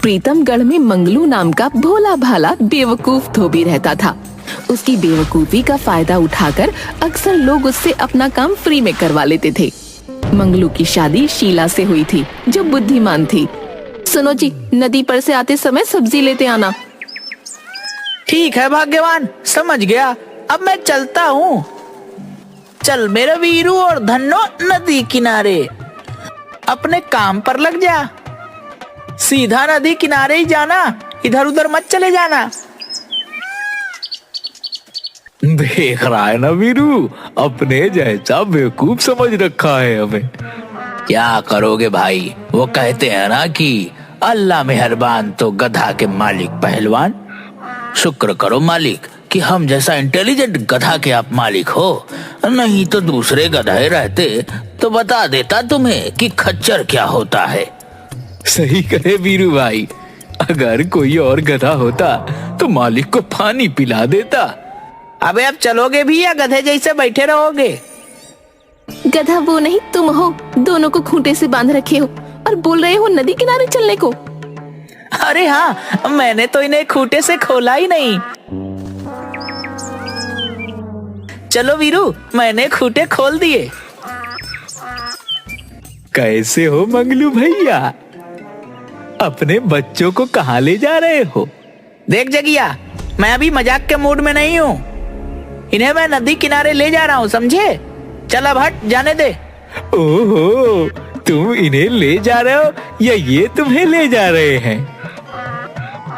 प्रीतमगढ़ में मंगलू नाम का भोला भाला बेवकूफ धोबी रहता था। उसकी बेवकूफी का फायदा उठाकर अक्सर लोग उससे अपना काम फ्री में करवा लेते थे। मंगलू की शादी शीला से हुई थी, जो बुद्धिमान थी। सुनो जी, नदी पर से आते समय सब्जी लेते आना। ठीक है भाग्यवान, समझ गया। अब मैं चलता हूँ। चल मेरे वीरू और धन्नो, नदी किनारे अपने काम पर लग जा। सीधा नदी किनारे ही जाना, इधर उधर मत चले जाना। देख रहा है ना वीरू, अपने जैसा बेवकूफ समझ रखा है हमें। क्या करोगे भाई, वो कहते हैं ना कि अल्लाह मेहरबान तो गधा के मालिक पहलवान। शुक्र करो मालिक कि हम जैसा इंटेलिजेंट गधा के आप मालिक हो, नहीं तो दूसरे गधे रहते तो बता देता तुम्हें कि खच्चर क्या होता है। सही कहे वीरू भाई, अगर कोई और गधा होता तो मालिक को पानी पिला देता। अबे अब चलोगे भी या गधे जैसे बैठे रहोगे? गधा वो नहीं, तुम हो। दोनों को खूंटे से बांध रखे हो और बोल रहे हो नदी किनारे चलने को। अरे हाँ, मैंने तो इन्हें खूंटे से खोला ही नहीं। चलो वीरू, मैंने खूंटे खोल दिए। कैसे हो मंगलू भैया, अपने बच्चों को कहाँ ले जा रहे हो? देख जगिया, मैं अभी मजाक के मूड में नहीं हूँ। इन्हें मैं नदी किनारे ले जा रहा हूँ, समझे? चल अब हट, जाने दे। ओहो, तुम इन्हें ले जा रहे हो या ये तुम्हें ले जा रहे हैं?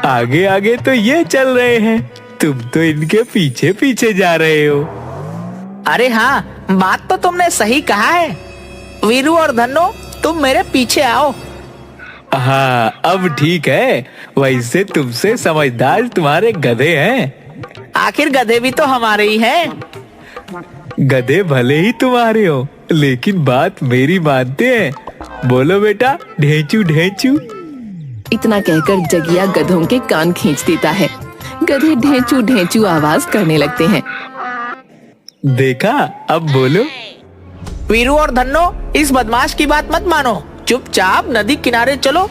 आगे आगे तो ये चल रहे हैं, तुम तो इनके पीछे पीछे जा रहे हो। अरे हाँ, बात तो तुमने सही कहा है। वीरू और धन्नो, तुम मेरे पीछे आओ। हाँ, अब ठीक है। वैसे तुमसे समझदार तुम्हारे गधे हैं। आखिर गधे भी तो हमारे ही हैं। गधे भले ही तुम्हारे हो, लेकिन बात मेरी मानते हैं। बोलो बेटा, ढेंचू ढेंचू। इतना कहकर जगिया गधों के कान खींच देता है। गधे ढेंचू ढेंचू आवाज करने लगते हैं। देखा, अब बोलो। वीरू और धन्नो, इस बदमाश की बात मत मानो, चुपचाप नदी किनारे चलो।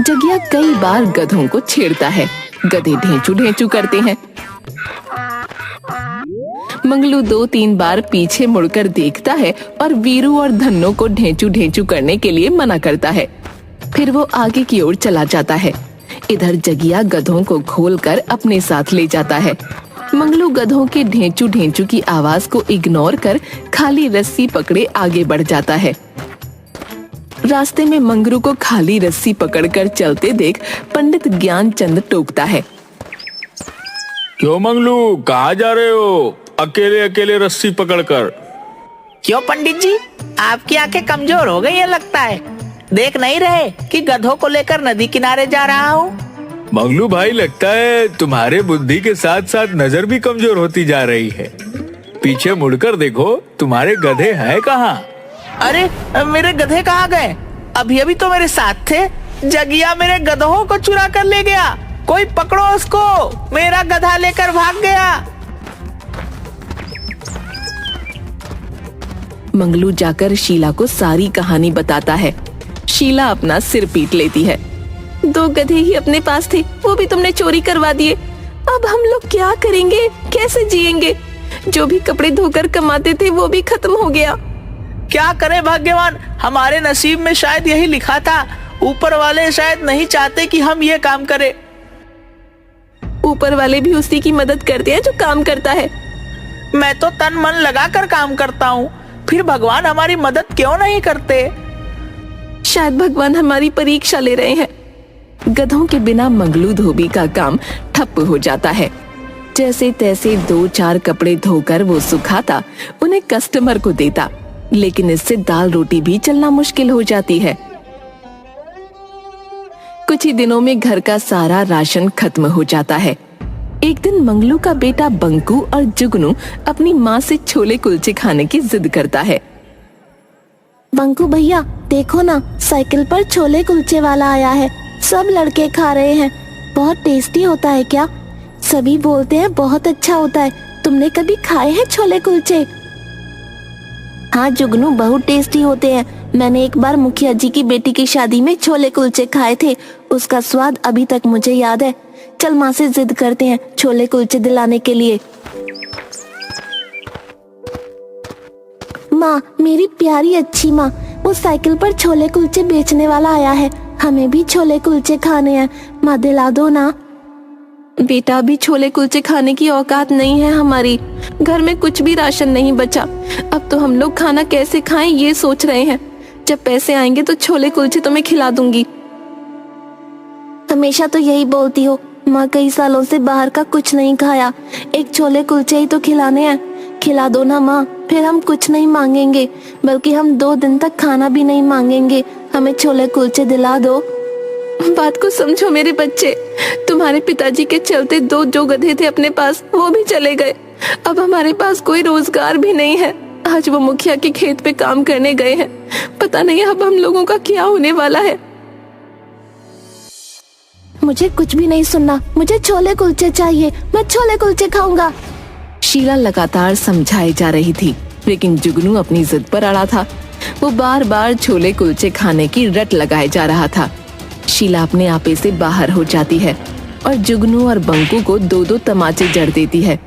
जगिया कई बार गधों को छेड़ता है, गधे ढेंचू ढेंचू करते हैं। मंगलू 2-3 बार पीछे मुड़कर देखता है और वीरू और धन्नो को ढेंचू ढेंचू करने के लिए मना करता है। फिर वो आगे की ओर चला जाता है। इधर जगिया गधों को खोलकर अपने साथ ले जाता है। मंगलू गधों के ढेंचू ढेंचू की आवाज को इग्नोर कर खाली रस्सी पकड़े आगे बढ़ जाता है। रास्ते में मंगरू को खाली रस्सी पकड़कर चलते देख पंडित ज्ञानचंद टोकता है। क्यों मंगलू, कहाँ जा रहे हो अकेले अकेले रस्सी पकड़कर? क्यों पंडित जी, आपकी आंखें कमजोर हो गई है लगता है। देख नहीं रहे कि गधों को लेकर नदी किनारे जा रहा हूँ? मंगलू भाई, लगता है तुम्हारे बुद्धि के साथ साथ नजर भी कमजोर होती जा रही है। पीछे मुड़कर देखो, तुम्हारे गधे हैं कहाँ? अरे मेरे गधे कहाँ गए? अभी अभी तो मेरे साथ थे। जगिया मेरे गधों को चुरा कर ले गया। कोई पकड़ो उसको, मेरा गधा लेकर भाग गया। मंगलू जाकर शीला को सारी कहानी बताता है। शीला अपना सिर पीट लेती है। 2 गधे ही अपने पास थे, वो भी तुमने चोरी करवा दिए। अब हम लोग क्या करेंगे, कैसे जिएंगे? जो भी कपड़े धोकर कमाते थे वो भी खत्म हो गया। क्या करें भाग्यवान, हमारे नसीब में शायद यही लिखा था। ऊपर वाले शायद नहीं चाहते कि हम ये काम करें। ऊपर वाले भी उसी की मदद करते हैं जो काम करता है। मैं तो तन मन लगाकर काम करता हूँ, फिर भगवान हमारी मदद क्यों नहीं करते? शायद भगवान हमारी परीक्षा ले रहे हैं। गधों के बिना मंगलू धोबी का काम ठप हो जाता है। जैसे तैसे 2-4 कपड़े धोकर वो सुखाता, उन्हें कस्टमर को देता, लेकिन इससे दाल रोटी भी चलना मुश्किल हो जाती है। कुछ ही दिनों में घर का सारा राशन खत्म हो जाता है। एक दिन मंगलू का बेटा बंकू और जुगनू अपनी माँ से छोले कुलचे खाने की जिद करता है। बंकू भैया, देखो ना, साइकिल पर छोले कुलचे वाला आया है। सब लड़के खा रहे हैं। बहुत टेस्टी होता है क्या? सभी बोलते हैं बहुत अच्छा होता है। तुमने कभी खाए हैं छोले कुलचे? हाँ जुगनू, बहुत टेस्टी होते हैं। मैंने एक बार मुखिया जी की बेटी की शादी में छोले कुलचे खाए थे। उसका स्वाद अभी तक मुझे याद है। चल माँ से जिद करते हैं छोले कुलचे दिलाने के लिए। माँ, मेरी प्यारी अच्छी माँ, वो साइकिल पर छोले कुलचे बेचने वाला आया है, हमें भी छोले कुलचे खाने हैं, माँ दिला दो ना। बेटा, अभी छोले कुलचे खाने की औकात नहीं है हमारी, घर में कुछ भी राशन नहीं बचा। अब तो हम लोग खाना कैसे खाएं ये सोच रहे हैं। जब पैसे आएंगे तो छोले कुलचे तुम्हें खिला दूंगी। हमेशा तो यही बोलती हो माँ, कई सालों से बाहर का कुछ नहीं खाया, एक छोले कुलचे ही तो खिलाने हैं। खिला दो ना माँ, फिर हम कुछ नहीं मांगेंगे, बल्कि हम 2 दिन तक खाना भी नहीं मांगेंगे। हमें छोले कुलचे दिला दो। बात को समझो मेरे बच्चे, तुम्हारे पिताजी के चलते 2 जो गधे थे अपने पास वो भी चले गए। अब हमारे पास कोई रोजगार भी नहीं है। आज वो मुखिया के खेत पे काम करने गए हैं, पता नहीं अब हम लोगों का क्या होने वाला है। मुझे कुछ भी नहीं सुनना, मुझे छोले कुलचे चाहिए, मैं छोले कुलचे खाऊंगा। शीला लगातार समझाई जा रही थी, लेकिन जुगनू अपनी जिद पर अड़ा था। वो बार बार छोले कुलचे खाने की रट लगाए जा रहा था। शीला अपने आपे से बाहर हो जाती है और जुगनू और बंकू को 2-2 तमाचे जड़ देती है।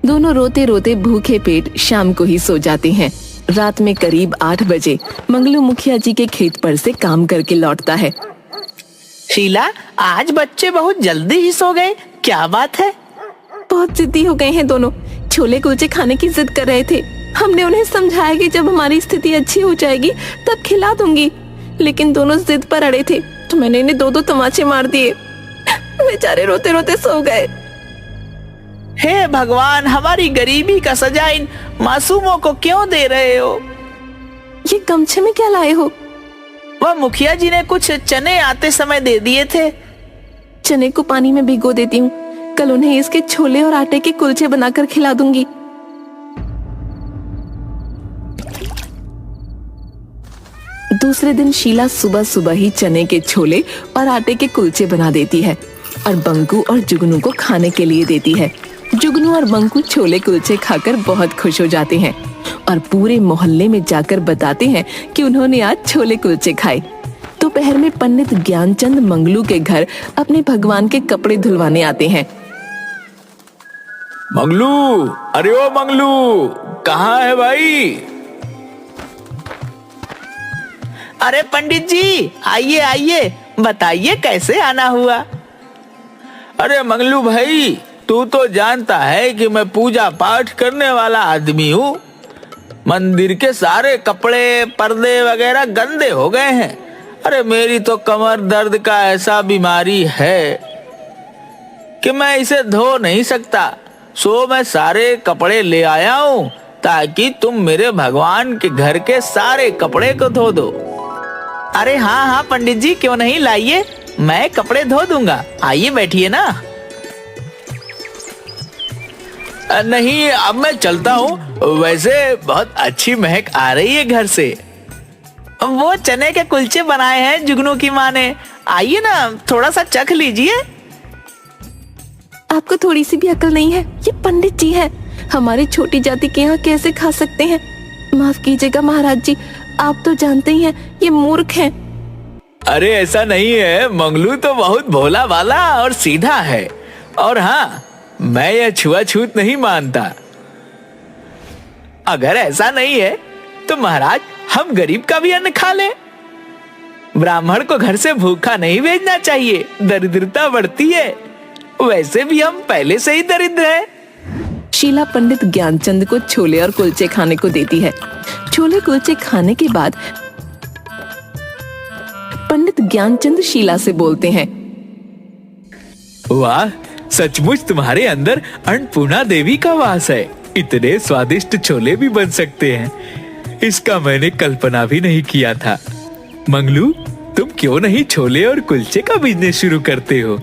दोनों रोते रोते भूखे पेट शाम को ही सो जाते हैं। रात में करीब 8 बजे मंगलू मुखिया जी के खेत पर से काम करके लौटता है। शीला, आज बच्चे बहुत जल्दी ही सो गए, क्या बात है? बहुत जिद्दी हो गए हैं दोनों, छोले कुलचे खाने की जिद कर रहे थे। हमने उन्हें समझाया कि जब हमारी स्थिति अच्छी हो जाएगी तब खिला दूंगी, लेकिन दोनों जिद पर अड़े थे तो मैंने इन्हें 2-2 तमाचे मार दिए। बेचारे रोते रोते सो गए। हे भगवान, हमारी गरीबी का सजा इन मासूमों को क्यों दे रहे हो? ये गमछे में क्या लाए हो? वह मुखिया जी ने कुछ चने आते समय दे दिए थे। चने को पानी में भिगो देती हूँ, कल उन्हें इसके छोले और आटे के कुलचे बनाकर खिला दूंगी। दूसरे दिन शीला सुबह सुबह ही चने के छोले और आटे के कुलचे बना देती है और बंकू और जुगनू को खाने के लिए देती है। जुगनू और बंकू छोले कुलचे खाकर बहुत खुश हो जाते हैं और पूरे मोहल्ले में जाकर बताते हैं कि उन्होंने आज छोले कुलचे खाए। दोपहर में पंडित ज्ञानचंद मंगलू के घर अपने भगवान के कपड़े धुलवाने आते हैं। मंगलू, अरे ओ मंगलू, कहाँ है भाई? अरे पंडित जी, आइए आइए, बताइए कैसे आना हुआ? अरे मंगलू भाई, तू तो जानता है कि मैं पूजा पाठ करने वाला आदमी हूँ। मंदिर के सारे कपड़े पर्दे वगैरह गंदे हो गए हैं। अरे मेरी तो कमर दर्द का ऐसा बीमारी है कि मैं इसे धो नहीं सकता, सो मैं सारे कपड़े ले आया हूँ ताकि तुम मेरे भगवान के घर के सारे कपड़े को धो दो। अरे हाँ हाँ पंडित जी, क्यों नहीं, लाइए, मैं कपड़े धो दूंगा। आइए बैठिए ना। नहीं, अब मैं चलता हूँ। वैसे बहुत अच्छी महक आ रही है घर से। वो चने के कुलचे बनाए हैं जुगनू की माँ ने, आइए ना थोड़ा सा चख लीजिए। आपको थोड़ी सी भी अकल नहीं है? ये पंडित जी हैं, हमारी छोटी जाति के यहाँ कैसे खा सकते हैं? माफ कीजिएगा महाराज जी, आप तो जानते ही हैं ये मूर्ख हैं। अरे ऐसा नहीं है, मंगलू तो बहुत भोला भाला और सीधा है। और हाँ, मैं यह छुआछूत नहीं मानता। अगर ऐसा नहीं है तो महाराज, हम गरीब का भी अन्न खा लें। ब्राह्मण को घर से भूखा नहीं भेजना चाहिए, दरिद्रता बढ़ती है। वैसे भी हम पहले से ही दरिद्र हैं। शीला पंडित ज्ञानचंद को छोले और कुलचे खाने को देती है। छोले कुलचे खाने के बाद पंडित ज्ञानचंद शीला से बोलते हैं, वाह, सचमुच तुम्हारे अंदर अन्नपूर्णा देवी का वास है। इतने स्वादिष्ट छोले भी बन सकते हैं, इसका मैंने कल्पना भी नहीं किया था। मंगलू, तुम क्यों नहीं छोले और कुलचे का बिजनेस शुरू करते हो?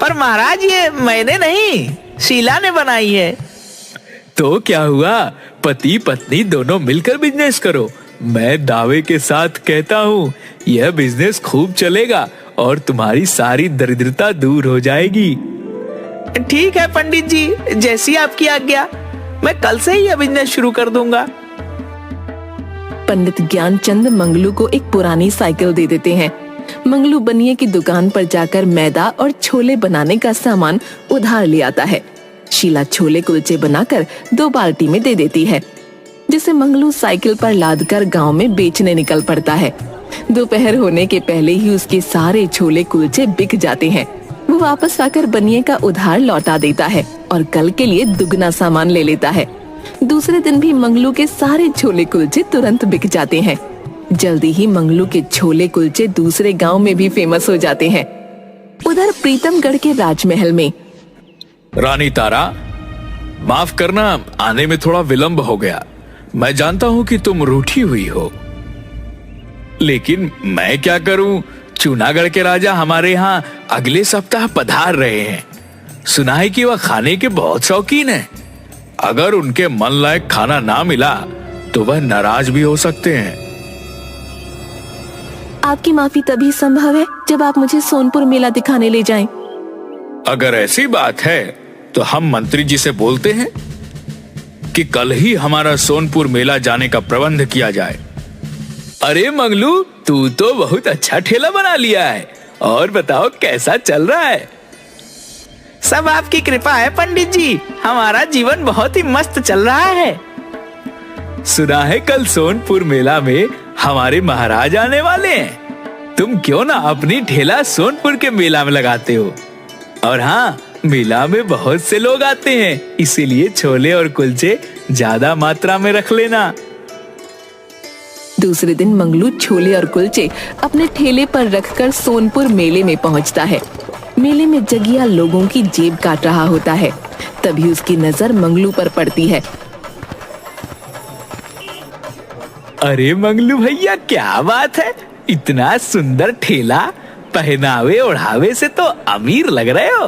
पर महाराज, ये मैंने नहीं, शीला ने बनाई है। तो क्या हुआ, पति पत्नी दोनों मिलकर बिजनेस करो। मैं दावे के साथ कहता हूँ, यह बिजनेस खूब चलेगा और तुम्हारी सारी दरिद्रता दूर हो जाएगी। ठीक है पंडित जी, जैसी आपकी आज्ञा, मैं कल से ही यह बिजनेस शुरू कर दूंगा। पंडित ज्ञानचंद मंगलू को एक पुरानी साइकिल दे देते हैं। मंगलू बनिए की दुकान पर जाकर मैदा और छोले बनाने का सामान उधार ले आता है। शीला छोले कुलचे बनाकर 2 बाल्टी में दे देती है, जिसे मंगलू साइकिल पर लादकर गांव में बेचने निकल पड़ता है। दोपहर होने के पहले ही उसके सारे छोले कुलचे बिक जाते हैं। वो वापस आकर बनिए का उधार लौटा देता है और कल के लिए दुगना सामान ले लेता है। दूसरे दिन भी मंगलू के सारे छोले कुलचे तुरंत बिक जाते हैं। जल्दी ही मंगलू के छोले कुलचे दूसरे गांव में भी फेमस हो जाते हैं। उधर प्रीतमगढ़ के राजमहल में रानी तारा, माफ करना, आने में थोड़ा विलंब हो गया। मैं जानता हूं कि तुम रूठी हुई हो, लेकिन मैं क्या करूं? जूनागढ़ के राजा हमारे यहाँ अगले सप्ताह पधार रहे हैं। सुना है कि वह खाने के बहुत शौकीन हैं। अगर उनके मन लायक खाना ना मिला तो वह नाराज भी हो सकते हैं। आपकी माफी तभी संभव है जब आप मुझे सोनपुर मेला दिखाने ले जाएं। अगर ऐसी बात है तो हम मंत्री जी से बोलते हैं कि कल ही हमारा सोनपुर मेला जाने का प्रबंध किया जाए। अरे मंगलू, तू तो बहुत अच्छा ठेला बना लिया है। और बताओ कैसा चल रहा है? सब आपकी कृपा है पंडित जी, हमारा जीवन बहुत ही मस्त चल रहा है। सुना है कल सोनपुर मेला में हमारे महाराज आने वाले हैं। तुम क्यों ना अपनी ठेला सोनपुर के मेला में लगाते हो? और हाँ, मेला में बहुत से लोग आते हैं, इसीलिए छोले और कुलचे ज्यादा मात्रा में रख लेना। दूसरे दिन मंगलू छोले और कुलचे अपने ठेले पर रखकर सोनपुर मेले में पहुंचता है। मेले में जगिया लोगों की जेब काट रहा होता है। तभी उसकी नजर मंगलू पर पड़ती है। अरे मंगलू भैया, क्या बात है, इतना सुंदर ठेला, पहनावे ओढ़ावे से तो अमीर लग रहे हो।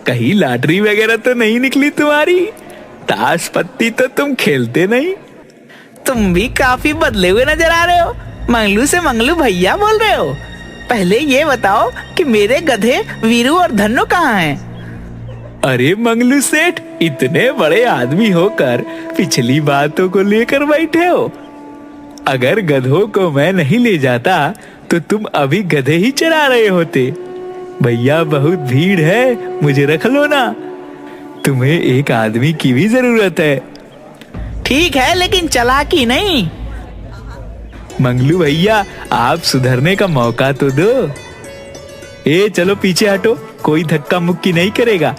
कहीं लॉटरी वगैरह तो नहीं निकली तुम्हारी? ताश पत्ती तो तुम खेलते नहीं। तुम भी काफी बदले हुए नजर आ रहे हो। मंगलू से मंगलू भैया बोल रहे हो। पहले ये बताओ कि मेरे गधे वीरू और धन्नो कहाँ हैं? अरे मंगलू सेठ, इतने बड़े आदमी होकर पिछली बातों को लेकर बैठे हो। अगर गधों को मैं नहीं ले जाता तो तुम अभी गधे ही चरा रहे होते। भैया, बहुत भीड़ है, मुझे रख लो ना। तुम्हें एक आदमी की भी जरूरत है। ठीक है, लेकिन चालाकी नहीं। मंगलू भैया, आप सुधरने का मौका तो दो। ए चलो पीछे हटो, कोई धक्का मुक्की नहीं करेगा।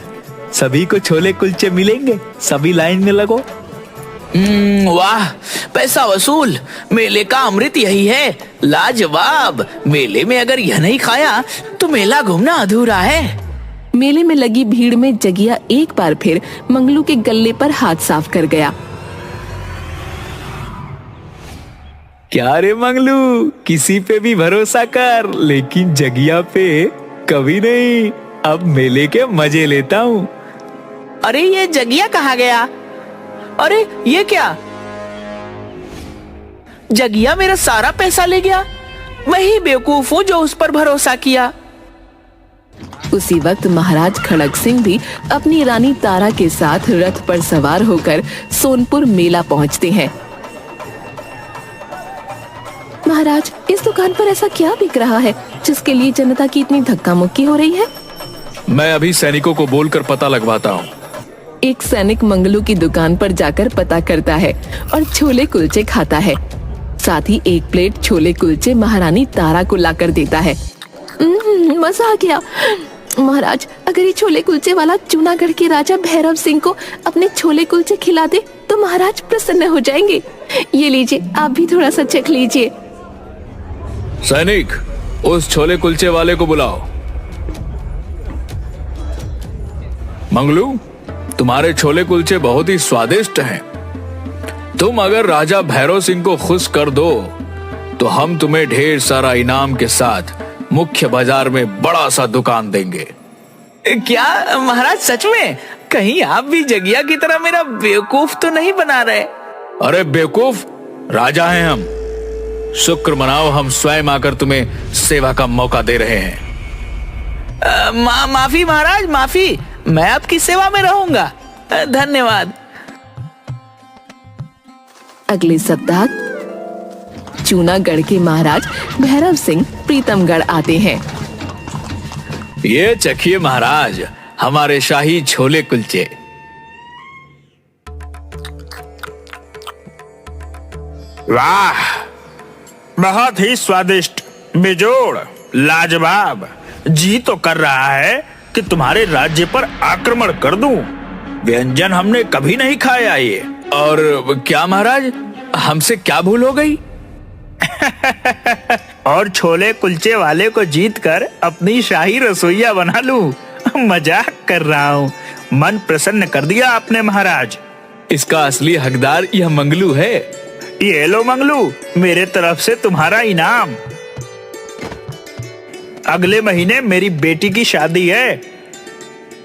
सभी को छोले कुलचे मिलेंगे, सभी लाइन में लगो। वाह, पैसा वसूल, मेले का अमृत यही है, लाजवाब। मेले में अगर यह नहीं खाया तो मेला घूमना अधूरा है। मेले में लगी भीड़ में जगिया एक बार फिर मंगलू के गले पर हाथ साफ कर गया। क्या रे मंगलू, किसी पे भी भरोसा कर, लेकिन जगिया पे कभी नहीं। अब मेले के मजे लेता हूँ। अरे ये जगिया कहाँ गया? अरे ये क्या? जगिया मेरा सारा पैसा ले गया। मैं ही बेवकूफ हूँ जो उस पर भरोसा किया। उसी वक्त महाराज खड़ग सिंह भी अपनी रानी तारा के साथ रथ पर सवार होकर सोनपुर मेला पहुंचते हैं। महाराज, इस दुकान पर ऐसा क्या बिक रहा है जिसके लिए जनता की इतनी धक्का मुक्की हो रही है? मैं अभी सैनिकों को बोलकर पता लगवाता हूँ। एक सैनिक मंगलू की दुकान पर जाकर पता करता है और छोले कुलचे खाता है। साथ ही एक प्लेट छोले कुलचे महारानी तारा को लाकर देता है। मजा आ गया। महाराज, अगर ये छोले कुलचे वाला जूनागढ़ के राजा भैरव सिंह को अपने छोले कुलचे खिला दे तो महाराज प्रसन्न हो जाएंगे। ये लीजिए, आप भी थोड़ा सा चख लीजिए। सैनिक, उस छोले कुलचे वाले को बुलाओ। मंगलू, तुम्हारे छोले कुलचे बहुत ही स्वादिष्ट हैं। तुम अगर राजा भैरव सिंह को खुश कर दो तो हम तुम्हें ढेर सारा इनाम के साथ मुख्य बाजार में बड़ा सा दुकान देंगे। क्या महाराज, सच में? कहीं आप भी जगिया की तरह मेरा बेवकूफ तो नहीं बना रहे? अरे बेवकूफ, राजा हैं हम। शुक्र मनाओ, हम स्वयं आकर तुम्हें सेवा का मौका दे रहे हैं। माफी महाराज, माफी। मैं आपकी सेवा में रहूंगा। धन्यवाद। अगले सप्ताह जूनागढ़ के महाराज भैरव सिंह प्रीतमगढ़ आते हैं। ये चखिए महाराज, हमारे शाही छोले कुलचे। वाह, बहुत ही स्वादिष्ट, बेजोड़, लाजवाब। जी तो कर रहा है कि तुम्हारे राज्य पर आक्रमण कर दूं। व्यंजन हमने कभी नहीं खाया ये। और क्या महाराज, हमसे क्या भूल हो गई? और छोले कुलचे वाले को जीतकर अपनी शाही रसोइया बना लूं। मजाक कर रहा हूँ, मन प्रसन्न कर दिया आपने महाराज। इसका असली हकदार यह मंगलू है। ये लो मंगलू, मेरे तरफ से तुम्हारा इनाम। अगले महीने मेरी बेटी की शादी है,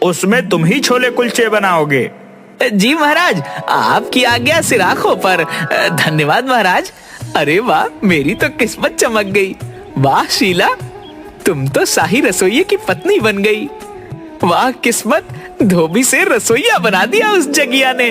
उसमें तुम ही छोले कुलचे बनाओगे। जी महाराज, आपकी आज्ञा सिराखों पर। धन्यवाद महाराज। अरे वाह, मेरी तो किस्मत चमक गई। वाह शीला, तुम तो शाही रसोइये की पत्नी बन गई। वाह किस्मत, धोबी से रसोइया बना दिया उस जगिया ने।